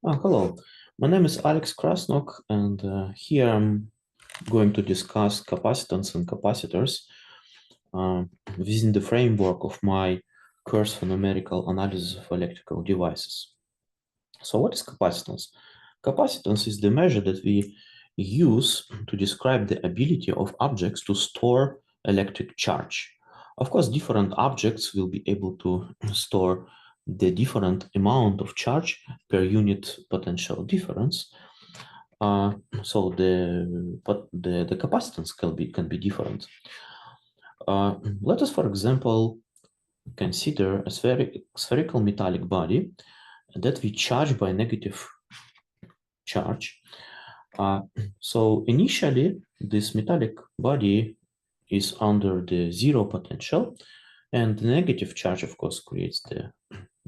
Hello, my name is Alex Krasnok, and here I'm going to discuss capacitance and capacitors within the framework of my course for numerical analysis of electrical devices. So what is capacitance? Capacitance is the measure that we use to describe the ability of objects to store electric charge. Of course, different objects will be able to store the different amount of charge per unit potential difference. So the capacitance can be different. Let us, for example, consider a spherical metallic body that we charge by negative charge. So initially, this metallic body is under the zero potential, and the negative charge, of course, creates the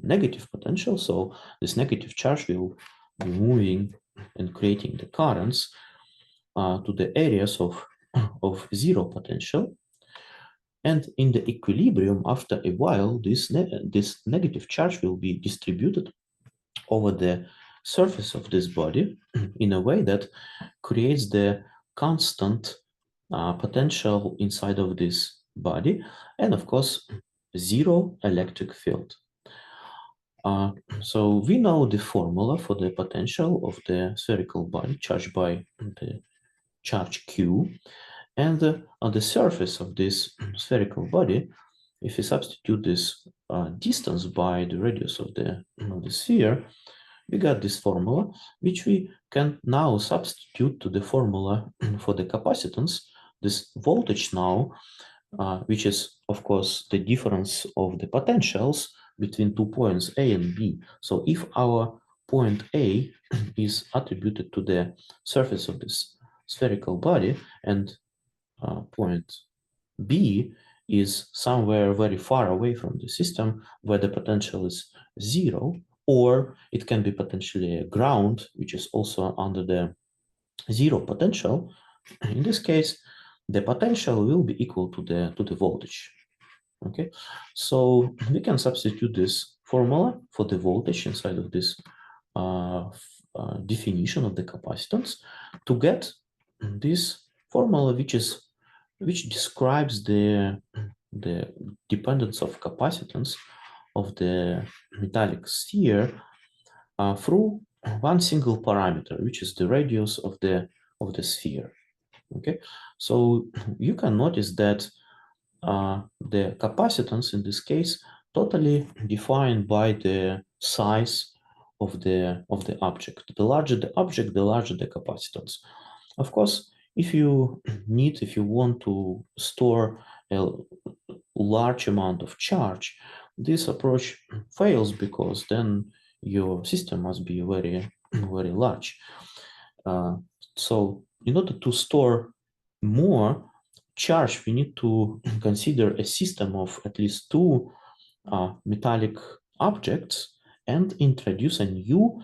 negative potential. So this negative charge will be moving and creating the currents to the areas of zero potential. And in the equilibrium, after a while, this negative charge will be distributed over the surface of this body in a way that creates the constant potential inside of this body, and of course, zero electric field. So we know the formula for the potential of the spherical body charged by the charge Q. And on the surface of this spherical body, if we substitute this distance by the radius of the sphere, we got this formula, which we can now substitute to the formula for the capacitance. This voltage now, which is, of course, the difference of the potentials between 2 points A and B. So if our point A is attributed to the surface of this spherical body, and point B is somewhere very far away from the system where the potential is zero, or it can be potentially a ground, which is also under the zero potential. In this case, the potential will be equal to the voltage. Okay, so we can substitute this formula for the voltage inside of this definition of the capacitance to get this formula, which describes the dependence of capacitance of the metallic sphere through one single parameter, which is the radius of the sphere. Okay, so you can notice that the capacitance in this case totally defined by the size of the object. The larger the object, the larger the capacitance. Of course, if you want to store a large amount of charge, this approach fails because then your system must be very, very large. So in order to store more charge, we need to consider a system of at least two metallic objects and introduce a new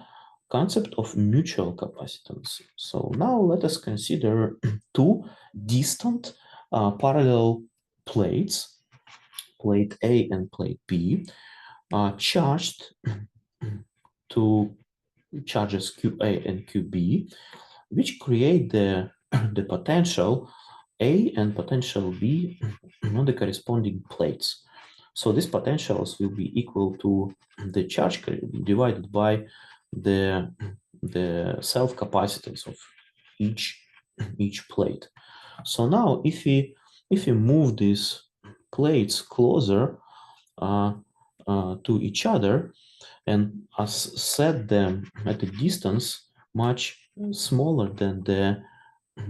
concept of mutual capacitance. So now let us consider two distant parallel plates, plate A and plate B, charged to charges QA and QB, which create the potential A and potential B on the corresponding plates. So these potentials will be equal to the charge divided by the self-capacitance of each plate. So now if we move these plates closer to each other and set them at a distance much smaller than the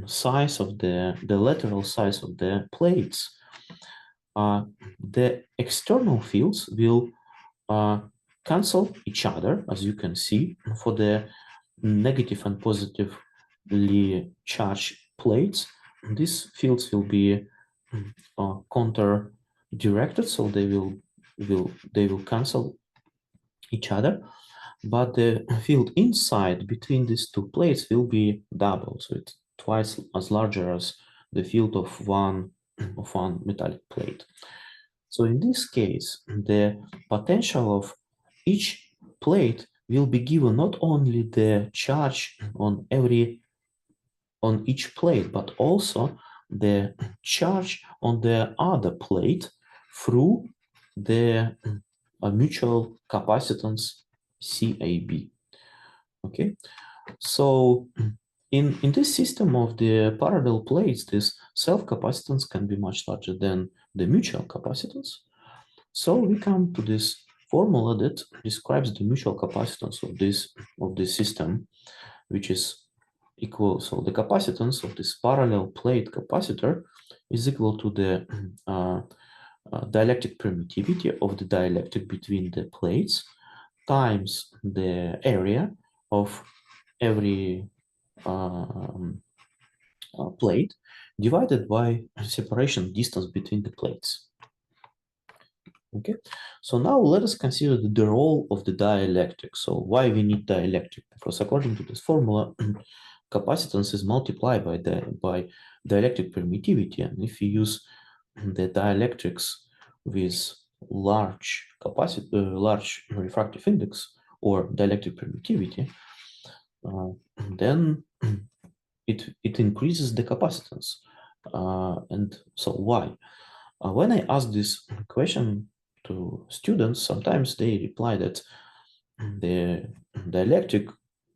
size of the lateral size of the plates, the external fields will cancel each other, as you can see, for the negative and positively charged plates. These fields will be counter directed, so they will cancel each other. But the field inside between these two plates will be double, so it's twice as larger as the field of one metallic plate. So in this case, the potential of each plate will be given not only the charge on each plate, but also the charge on the other plate through the mutual capacitance CAB. Okay, so in this system of the parallel plates, this self-capacitance can be much larger than the mutual capacitance. So we come to this formula that describes the mutual capacitance of this system, which is equal. So the capacitance of this parallel plate capacitor is equal to the dielectric permittivity of the dielectric between the plates times the area of every plate divided by separation distance between the plates. Okay, so now let us consider the role of the dielectric. So why we need dielectric? Because according to this formula, capacitance is multiplied by dielectric permittivity, and if you use the dielectrics with large refractive index or dielectric permittivity, then it increases the capacitance. And so why? When I ask this question to students, sometimes they reply that the electric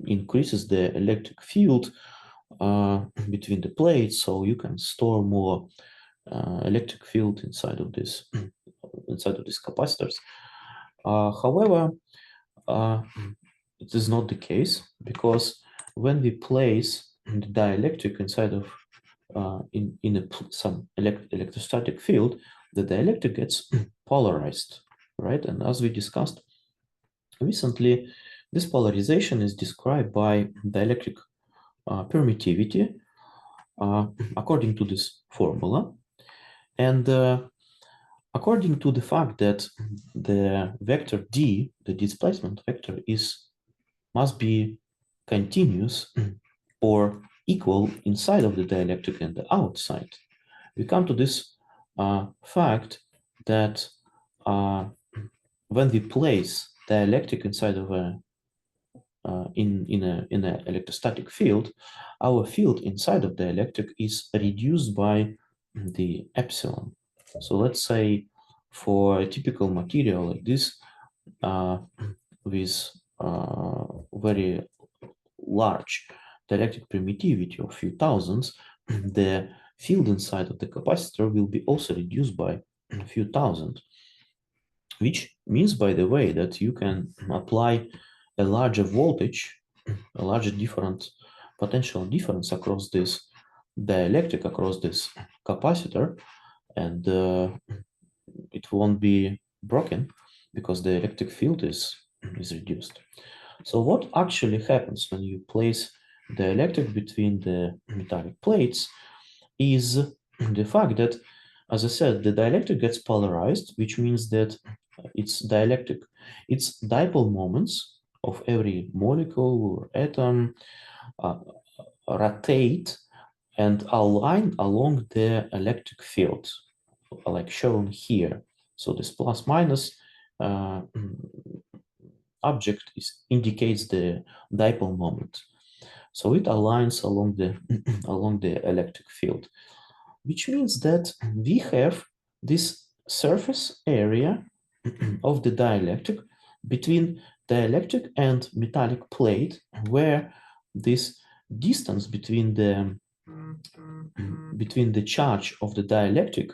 increases the electric field between the plates, so you can store more electric field inside of these capacitors. However, it is not the case, because when we place the dielectric inside of some electrostatic field, the dielectric gets polarized, right? And as we discussed recently, this polarization is described by dielectric permittivity according to this formula. And according to the fact that the vector D, the displacement vector, must be continuous or equal inside of the dielectric and the outside, we come to this fact that when we place dielectric inside of in an electrostatic field, our field inside of the dielectric is reduced by the epsilon. So let's say for a typical material like this, with very large dielectric permittivity of few thousands, the field inside of the capacitor will be also reduced by a few thousand, which means, by the way, that you can apply a larger voltage, a larger potential difference across this dielectric, across this capacitor, and it won't be broken because the electric field is reduced. So what actually happens when you place the electric between the metallic plates is the fact that, as I said, the dielectric gets polarized, which means that its dipole moments of every molecule or atom rotate and align along the electric field, like shown here. So this plus minus object indicates the dipole moment. So it aligns along the along the electric field, which means that we have this surface area of the dielectric between dielectric and metallic plate, where this distance between the charge of the dielectric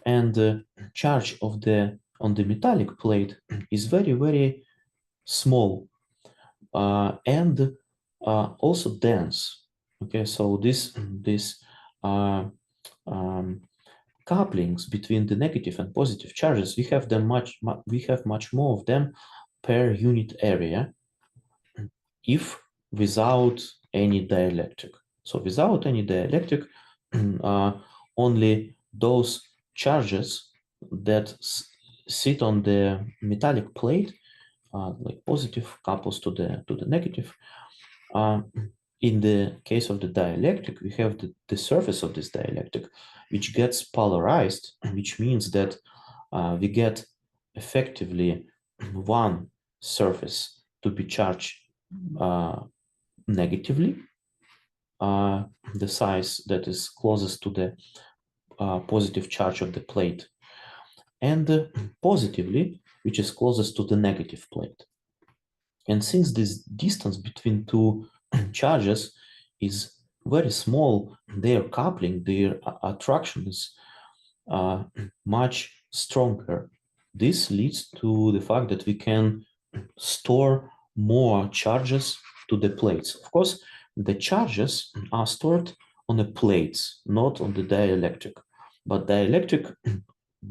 and the charge of on the metallic plate is very, very small and also dense. Okay, so this couplings between the negative and positive charges, we have much more of them per unit area if without any dielectric. So without any dielectric, only those charges that sit on the metallic plate, like positive couples to the negative. In the case of the dielectric, we have the surface of this dielectric, which gets polarized, which means that we get effectively one surface to be charged negatively, the size that is closest to the positive charge of the plate, and positively, which is closest to the negative plate. And since this distance between two charges is very small, their coupling, their attraction is much stronger. This leads to the fact that we can store more charges to the plates. Of course, the charges are stored on the plates, not on the dielectric. But dielectric,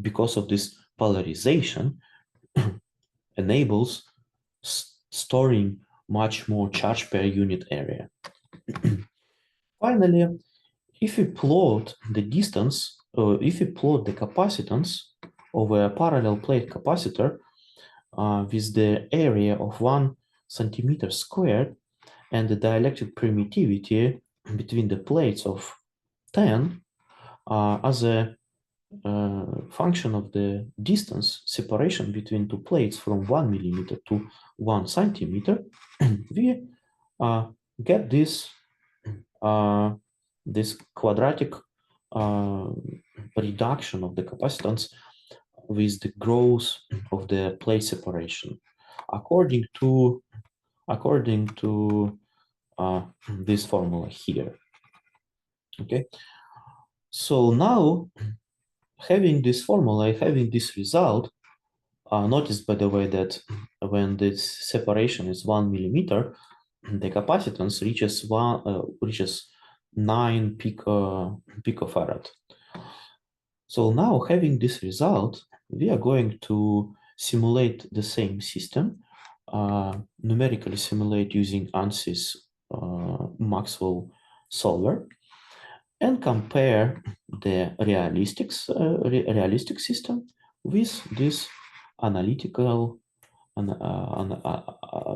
because of this polarization, enables storing much more charge per unit area. Finally, if we plot the distance, if we plot the capacitance of a parallel plate capacitor with the area of 1 centimeter squared and the dielectric permittivity between the plates of 10 as a function of the distance separation between two plates from 1 millimeter to 1 centimeter, we get this this quadratic reduction of the capacitance with the growth of the plate separation, according to this formula here. Okay, so now having this formula, having this result, notice by the way that when this separation is 1 millimeter, the capacitance reaches 9 picofarad. So now having this result, we are going to simulate the same system, numerically simulate using ANSYS Maxwell solver, and compare the realistic system with this analytical,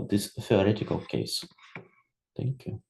this theoretical case. Thank you.